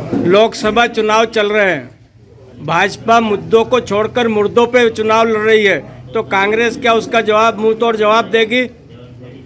लोकसभा चुनाव चल रहे हैं। भाजपा मुद्दों को छोड़कर मुर्दों पे चुनाव लड़ रही है, तो कांग्रेस क्या उसका जवाब मुंह तोड़ जवाब देगी?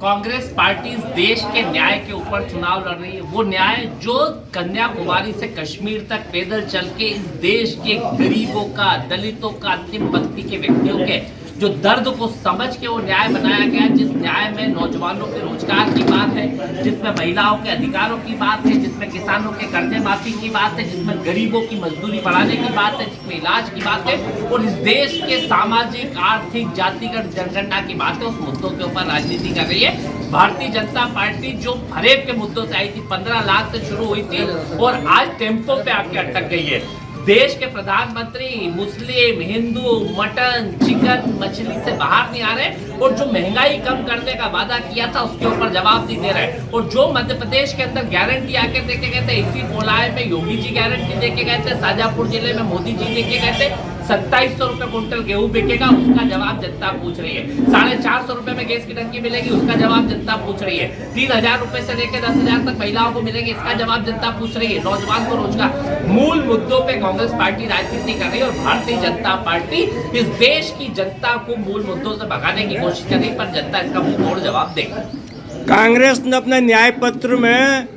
कांग्रेस पार्टी इस देश के न्याय के ऊपर चुनाव लड़ रही है। वो न्याय जो कन्याकुमारी से कश्मीर तक पैदल चल के इस देश के गरीबों का, दलितों का, अंतिम पंक्ति के व्यक्तियों के जो दर्द को समझ के वो न्याय बनाया गया, जिस न्याय में नौजवानों के रोजगार की बात है, जिसमें महिलाओं के अधिकारों की बात है, जिसमें किसानों के कर्जे माफी की बात है, जिसमें गरीबों की मजदूरी बढ़ाने की बात है, जिसमें इलाज की बात है, और इस देश के सामाजिक, आर्थिक, जातिगत जनगणना की बात है, उस मुद्दों के ऊपर राजनीति कर रही है। भारतीय जनता पार्टी जो फरेब के मुद्दों से आई थी, 15 लाख से शुरू हुई थी और आज टेम्पो पे आके अटक गई है। देश के प्रधानमंत्री मुस्लिम, हिंदू, मटन, चिकन, मछली से बाहर नहीं आ रहे, और जो महंगाई कम करने का वादा किया था उसके ऊपर जवाब नहीं दे रहे, और जो मध्य प्रदेश के अंदर गारंटी आके देके गए थे, इसी कोलाय में योगी जी गारंटी देके गए थे, शाजापुर जिले में मोदी जी देके गए थे 2700 रुपए कुंटल गेहूं बिकेगा, उसका जवाब जनता पूछ रही है। 450 रुपए में गैस की टंकी मिलेगी, उसका जवाब जनता पूछ रही है। 3000 रुपए से लेकर 10,000 तक महिलाओं को मिलेगी, इसका जवाब जनता पूछ रही है। नौजवान को रोजगार, मूल मुद्दों पे कांग्रेस पार्टी राजनीति कर रही है, और भारतीय जनता पार्टी इस देश की जनता को मूल मुद्दों से भगाने की कोशिश कर रही है, पर जनता इसका मुंह तोड़ जवाब देगी। कांग्रेस ने अपने न्याय पत्र में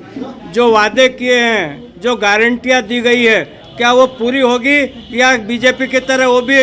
जो वादे किए हैं, जो गारंटियां दी गई है, क्या वो पूरी होगी या बीजेपी की तरह वो भी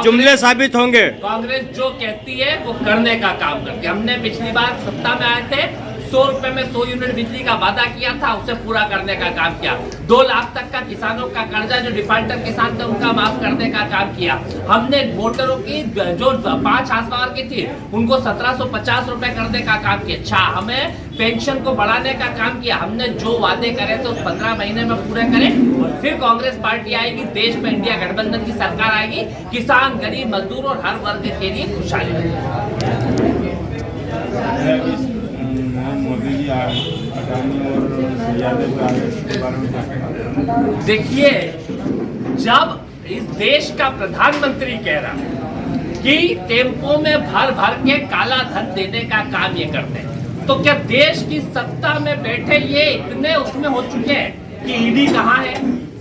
जुमले साबित होंगे? कांग्रेस जो कहती है वो करने का काम करती है। हमने पिछली बार सत्ता में आए थे, 100 रुपए में 100 यूनिट बिजली का वादा किया था, उसे पूरा करने का काम किया। 2 लाख तक का किसानों का कर्जा जो डिफाल्टर किसान थे उनका माफ करने का काम किया। हमने मोटरों की जो 5 हार्स पावर की थी उनको 1750 रुपए करने का काम किया। अच्छा, हमें पेंशन को बढ़ाने का काम किया। हमने जो वादे करे थे उस 15 महीने में पूरे करें, और फिर कांग्रेस पार्टी आएगी, देश में इंडिया गठबंधन की सरकार आएगी, किसान, गरीब, मजदूर और हर वर्ग के लिए खुशहाली रहेगी। मोदी जी अडानी और यादव के बारे में देखिए, जब इस देश का प्रधानमंत्री कह रहा है कि टेम्पो में भर भर के काला धन देने का काम ये करते हैं, तो क्या देश की सत्ता में बैठे ये इतने उसमें हो चुके हैं कि ईडी कहाँ है,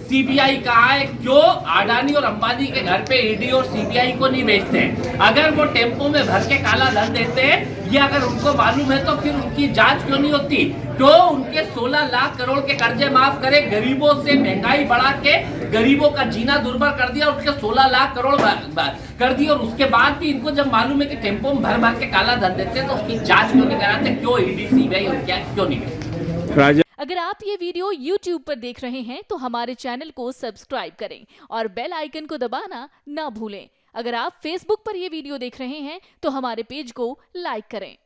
सीबीआई कहाँ है? क्यों अडानी और अंबानी के घर पे ईडी और सीबीआई को नहीं भेजते हैं? अगर वो टेम्पो में भर के काला धन देते हैं, ये अगर उनको मालूम है, तो फिर उनकी जांच क्यों नहीं होती? तो उनके 16 लाख करोड़ के कर्जे माफ करे, गरीबों से महंगाई बढ़ा के गरीबों का जीना दुर्भर कर दिया, उनके 16 लाख करोड़ कर दिए, और उसके बाद भी इनको जब मालूम है कि टेम्पो में भर भर के काला धन देते हैं, तो उसकी जांच क्यों नहीं कराते? क्यों ईडी, सीबीआई और क्या क्यों नहीं भेजते? अगर आप ये वीडियो YouTube पर देख रहे हैं तो हमारे चैनल को सब्सक्राइब करें और बेल आइकन को दबाना ना भूलें। अगर आप Facebook पर ये वीडियो देख रहे हैं तो हमारे पेज को लाइक करें।